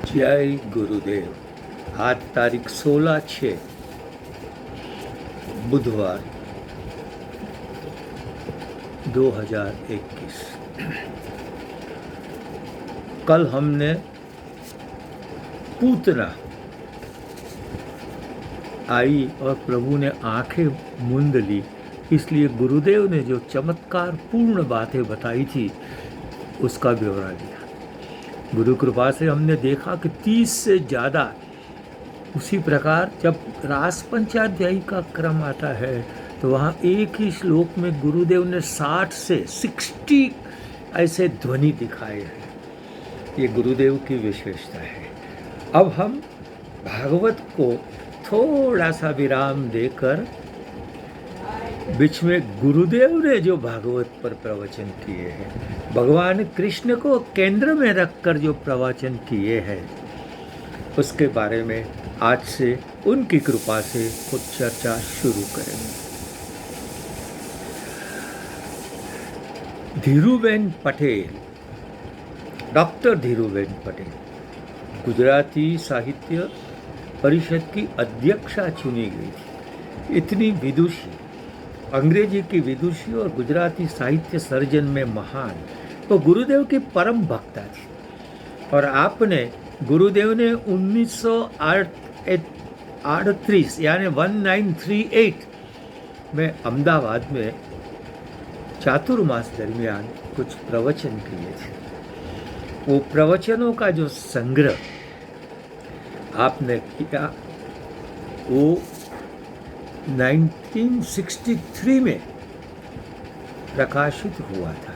जय गुरुदेव। आज तारीख 16/6 बुधवार 2021। कल हमने पूतना आई और प्रभु ने आंखें मूंद ली, इसलिए गुरुदेव ने जो चमत्कार पूर्ण बातें बताई थी उसका विवरण दिया। गुरु कृपा से हमने देखा कि 30 से ज़्यादा। उसी प्रकार जब रास पंचाध्यायी का क्रम आता है तो वहाँ एक ही श्लोक में गुरुदेव ने 60 से 60 ऐसे ध्वनि दिखाए हैं। ये गुरुदेव की विशेषता है। अब हम भागवत को थोड़ा सा विराम देकर बीच में गुरुदेव ने जो भागवत पर प्रवचन किए हैं, भगवान कृष्ण को केंद्र में रखकर जो प्रवचन किए हैं, उसके बारे में आज से उनकी कृपा से कुछ चर्चा शुरू करेंगे। धीरूबेन पटेल, डॉक्टर धीरूबेन पटेल गुजराती साहित्य परिषद की अध्यक्षा चुनी गई थी। इतनी विदुषी, अंग्रेजी की विदुषी और गुजराती साहित्य सर्जन में महान, तो गुरुदेव की परम भक्ता थी। और आपने गुरुदेव ने 1938 यानी 1938 में अहमदाबाद में चातुर्मास दरमियान कुछ प्रवचन किए थे। वो प्रवचनों का जो संग्रह आपने किया वो 1963 में प्रकाशित हुआ था।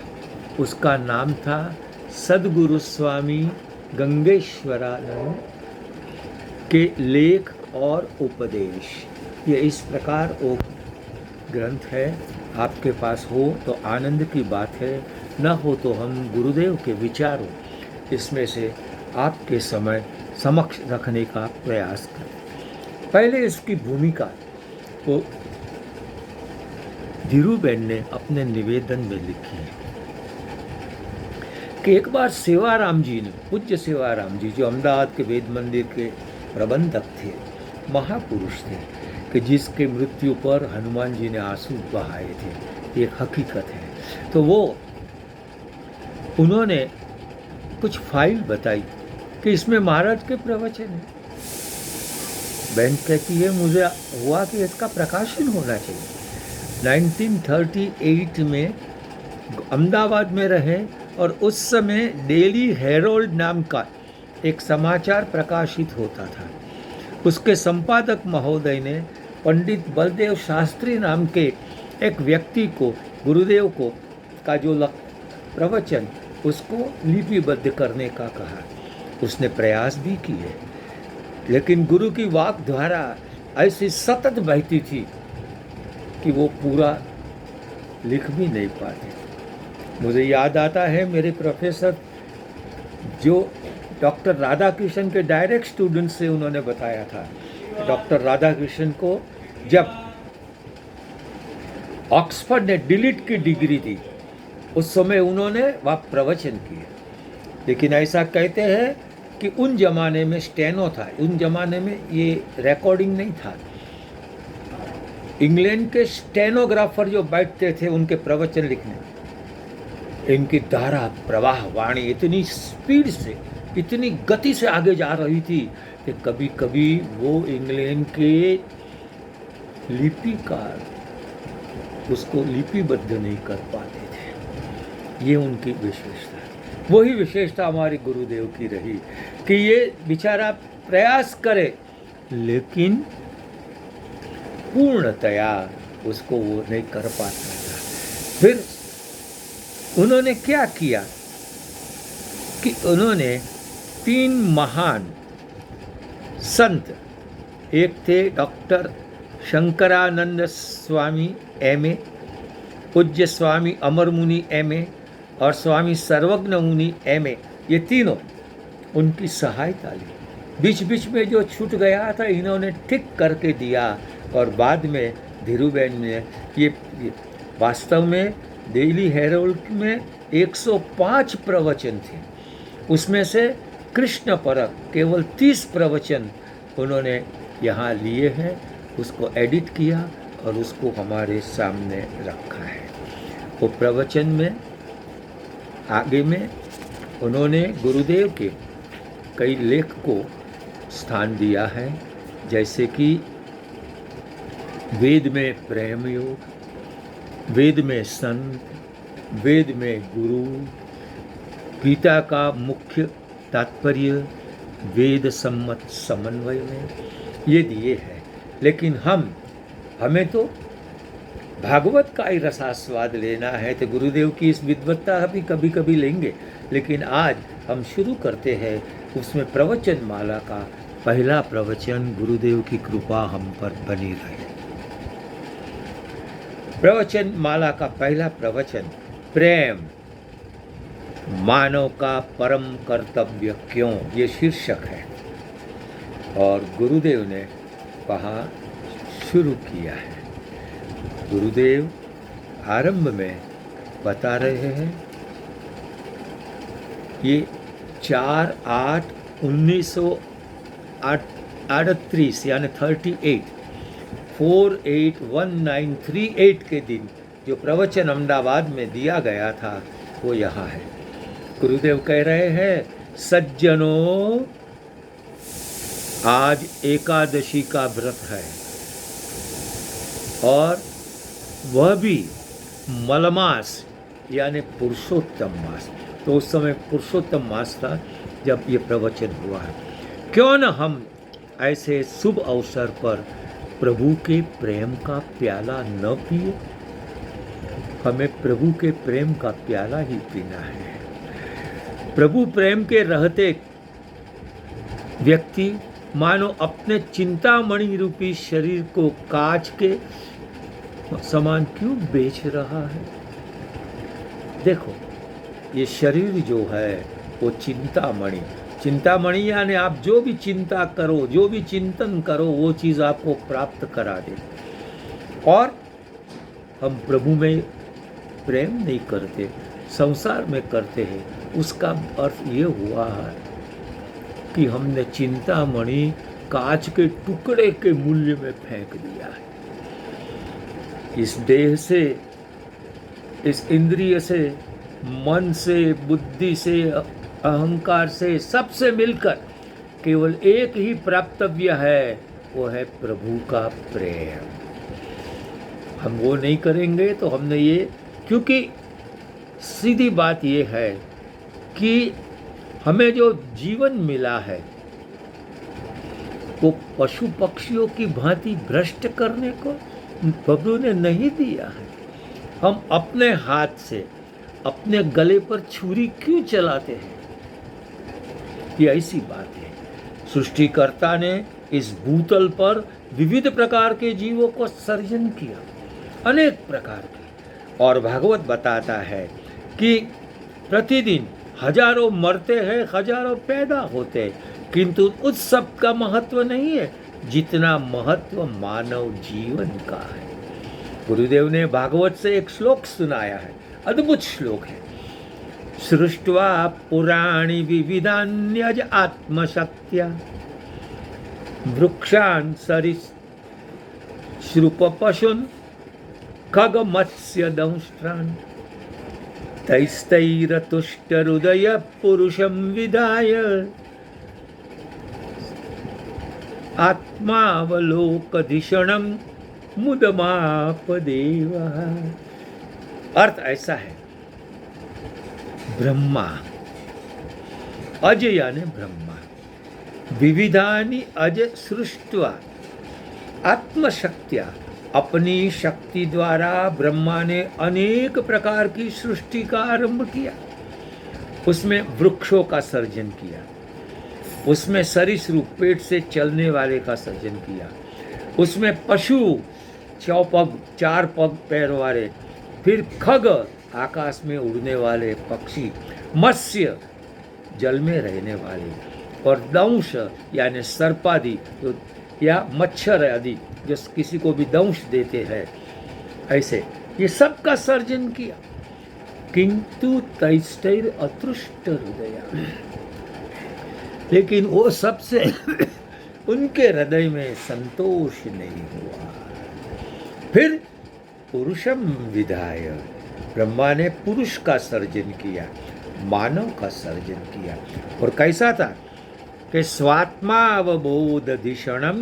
उसका नाम था सद्गुरु स्वामी गंगेश्वरानंद के लेख और उपदेश। ये इस प्रकार वो ग्रंथ है। आपके पास हो तो आनंद की बात है, न हो तो हम गुरुदेव के विचारों इसमें से आपके समय समक्ष रखने का प्रयास करें। पहले इसकी भूमिका वो धीरूबेन ने अपने निवेदन में लिखी है कि एक बार सेवाराम जी ने, पूज्य सेवाराम जी जो अहमदाबाद के वेद मंदिर के प्रबंधक थे, महापुरुष थे, कि जिसके मृत्यु पर हनुमान जी ने आंसू बहाए थे, एक हकीकत है। तो वो उन्होंने कुछ फाइल बताई कि इसमें महाराज के प्रवचन है। बहन कहती है मुझे हुआ कि इसका प्रकाशन होना चाहिए। 1938 में अहमदाबाद में रहे और उस समय डेली हेरोल्ड नाम का एक समाचार प्रकाशित होता था। उसके संपादक महोदय ने पंडित बलदेव शास्त्री नाम के एक व्यक्ति को, गुरुदेव को का जो प्रवचन, उसको लिपिबद्ध करने का कहा। उसने प्रयास भी किए, लेकिन गुरु की वाक धारा ऐसी सतत बहती थी कि वो पूरा लिख भी नहीं पाते। मुझे याद आता है मेरे प्रोफेसर जो डॉक्टर राधाकृष्ण के डायरेक्ट स्टूडेंट से, उन्होंने बताया था डॉक्टर राधाकृष्ण को जब ऑक्सफोर्ड ने डिलीट की डिग्री दी, उस समय उन्होंने वह प्रवचन किए। लेकिन ऐसा कहते हैं कि उन जमाने में स्टेनो था, उन जमाने में ये रिकॉर्डिंग नहीं था। इंग्लैंड के स्टेनोग्राफर जो बैठते थे उनके प्रवचन लिखने, इनकी धारा प्रवाह वाणी इतनी स्पीड से, इतनी गति से आगे जा रही थी कि कभी कभी वो इंग्लैंड के लिपिकार उसको लिपिबद्ध नहीं कर पाते थे। ये उनकी विशेषता है। वही विशेषता हमारे गुरुदेव की रही कि ये बेचारा प्रयास करे, लेकिन पूर्णतया उसको वो नहीं कर पाता था। फिर उन्होंने क्या किया कि उन्होंने 3 महान संत, एक थे डॉक्टर शंकरानंद स्वामी एमए, पूज्य स्वामी अमर मुनि एमए और स्वामी सर्वज्ञ मुनि एमए, ये तीनों उनकी सहायता ली। बीच बीच में जो छूट गया था इन्होंने ठीक करके दिया। और बाद में धीरूबेन ने ये वास्तव में डेली हेरोल्ड में 105 प्रवचन थे, उसमें से कृष्ण परक केवल 30 प्रवचन उन्होंने यहाँ लिए हैं, उसको एडिट किया और उसको हमारे सामने रखा है। वो प्रवचन में आगे में उन्होंने गुरुदेव के कई लेख को स्थान दिया है, जैसे कि वेद में प्रेम योग, वेद में संत, वेद में गुरु, गीता का मुख्य तात्पर्य, वेद सम्मत समन्वय में, ये दिए हैं। लेकिन हमें तो भागवत का ही रसास्वाद लेना है, तो गुरुदेव की इस विद्वत्ता भी कभी कभी लेंगे। लेकिन आज हम शुरू करते हैं उसमें प्रवचन माला का पहला प्रवचन, गुरुदेव की कृपा हम पर बनी रहे। प्रवचन माला का पहला प्रवचन, प्रेम मानव का परम कर्तव्य क्यों, ये शीर्षक है। और गुरुदेव ने वहाँ शुरू किया है। गुरुदेव आरंभ में बता रहे हैं, ये 4/8/1938 यानी 48/48/1938 के दिन जो प्रवचन अहमदाबाद में दिया गया था वो यहाँ है। गुरुदेव कह रहे हैं, सज्जनों, आज एकादशी का व्रत है और वह भी मलमास यानी पुरुषोत्तम मास। तो उस समय पुरुषोत्तम मास था जब ये प्रवचन हुआ है। क्यों न हम ऐसे शुभ अवसर पर प्रभु के प्रेम का प्याला न पिए। हमें प्रभु के प्रेम का प्याला ही पीना है। प्रभु प्रेम के रहते व्यक्ति मानो अपने चिंतामणि रूपी शरीर को कांच के समान क्यों बेच रहा है। देखो, ये शरीर जो है वो चिंतामणि यानी आप जो भी चिंता करो, जो भी चिंतन करो, वो चीज़ आपको प्राप्त करा दे। और हम प्रभु में प्रेम नहीं करते, संसार में करते हैं। उसका अर्थ ये हुआ है कि हमने चिंतामणि कांच के टुकड़े के मूल्य में फेंक दिया है। इस देह से, इस इंद्रिय से, मन से, बुद्धि से, अहंकार से, सबसे मिलकर केवल एक ही प्राप्तव्य है, वो है प्रभु का प्रेम। हम वो नहीं करेंगे तो हमने ये, क्योंकि सीधी बात ये है कि हमें जो जीवन मिला है वो पशु पक्षियों की भांति भ्रष्ट करने को प्रभु ने नहीं दिया है। हम अपने हाथ से अपने गले पर छुरी क्यों चलाते हैं? ये ऐसी बात है। सृष्टिकर्ता ने इस भूतल पर विविध प्रकार के जीवों को सर्जन किया, अनेक प्रकार के। और भागवत बताता है कि प्रतिदिन हजारों मरते हैं, हजारों पैदा होते हैं, किंतु उस सब का महत्व नहीं है जितना महत्व मानव जीवन का है। गुरुदेव ने भागवत से एक श्लोक सुनाया है, अद्भुत श्लोक है। सृष्ट्वा पुराणी विविधान्यज आत्मशक्त्या वृक्षान् सरीसृप पशून् खग मत्स्य दंष्ट्रान् तैस्तैरतुष्टहृदय पुरुषं विधाय आत्मावलोकधिषणं मुदमापदेवः। अर्थ ऐसा है, ब्रह्मा, अज यानी ब्रह्मा, विविधानि अज सृष्ट्वा आत्मशक्त्या, अपनी शक्ति द्वारा ब्रह्मा ने अनेक प्रकार की सृष्टि का आरंभ किया। उसमें वृक्षों का सर्जन किया, उसमें सरीसृप पेट से चलने वाले का सर्जन किया, उसमें पशु चौपग चार पग पैर वाले, फिर खग आकाश में उड़ने वाले पक्षी, मत्स्य जल में रहने वाले, और दंश यानी सर्प आदि या मच्छर आदि जो किसी को भी दंश देते हैं, ऐसे ये सब का सर्जन किया। किंतु तैष्टैर अतृष्ट हृदय, लेकिन वो सबसे उनके हृदय में संतोष नहीं हुआ। फिर पुरुषम विधाय, ब्रह्मा ने पुरुष का सर्जन किया, मानव का सर्जन किया। और कैसा था कि स्वात्मा अवबोध धिषणम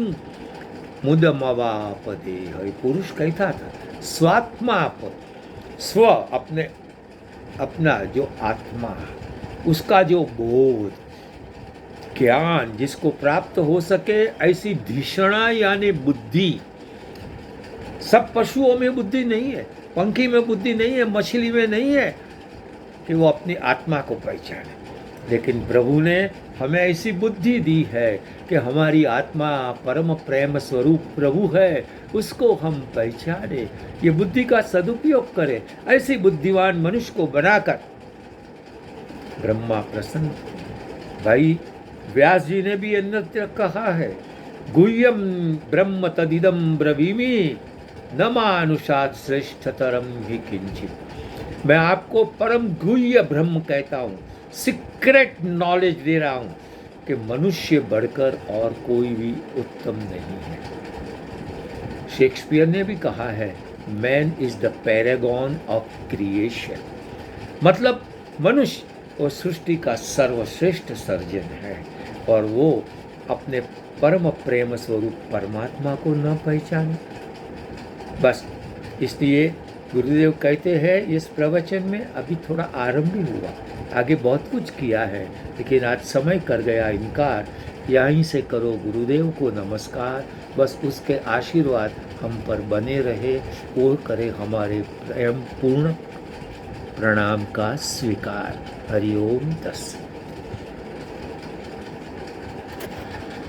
मुदमवापदे। पुरुष कैसा था? स्वात्मा, स्व अपने, अपना जो आत्मा, उसका जो बोध, ज्ञान जिसको प्राप्त हो सके, ऐसी धिषणा यानी बुद्धि। सब पशुओं में बुद्धि नहीं है, पंखी में बुद्धि नहीं है, मछली में नहीं है कि वो अपनी आत्मा को पहचाने। लेकिन प्रभु ने हमें ऐसी बुद्धि दी है कि हमारी आत्मा परम प्रेम स्वरूप प्रभु है, उसको हम पहचाने, ये बुद्धि का सदुपयोग करें। ऐसी बुद्धिवान मनुष्य को बनाकर ब्रह्मा प्रसन्न। भाई व्यास जी ने भी अन्यत्र कहा है, गुह्यम ब्रह्म तदिदम ब्रवीमि न मानुषात् श्रेष्ठतरम ही किंचित। मैं आपको परम गुह्य ब्रह्म कहता हूँ, सीक्रेट नॉलेज दे रहा हूँ कि मनुष्य बढ़कर और कोई भी उत्तम नहीं है। शेक्सपियर ने भी कहा है, man is the Paragon of creation. मतलब मनुष्य वो सृष्टि का सर्वश्रेष्ठ सर्जन है और वो अपने परम प्रेम स्वरूप परमात्मा को न पहचाने। बस इसलिए गुरुदेव कहते हैं इस प्रवचन में अभी थोड़ा आरंभ ही हुआ, आगे बहुत कुछ किया है, लेकिन आज समय कर गया इनकार। यहीं से करो गुरुदेव को नमस्कार, बस उसके आशीर्वाद हम पर बने रहे, वो करे हमारे प्रेम पूर्ण प्रणाम का स्वीकार। हरिओम तस्सत्।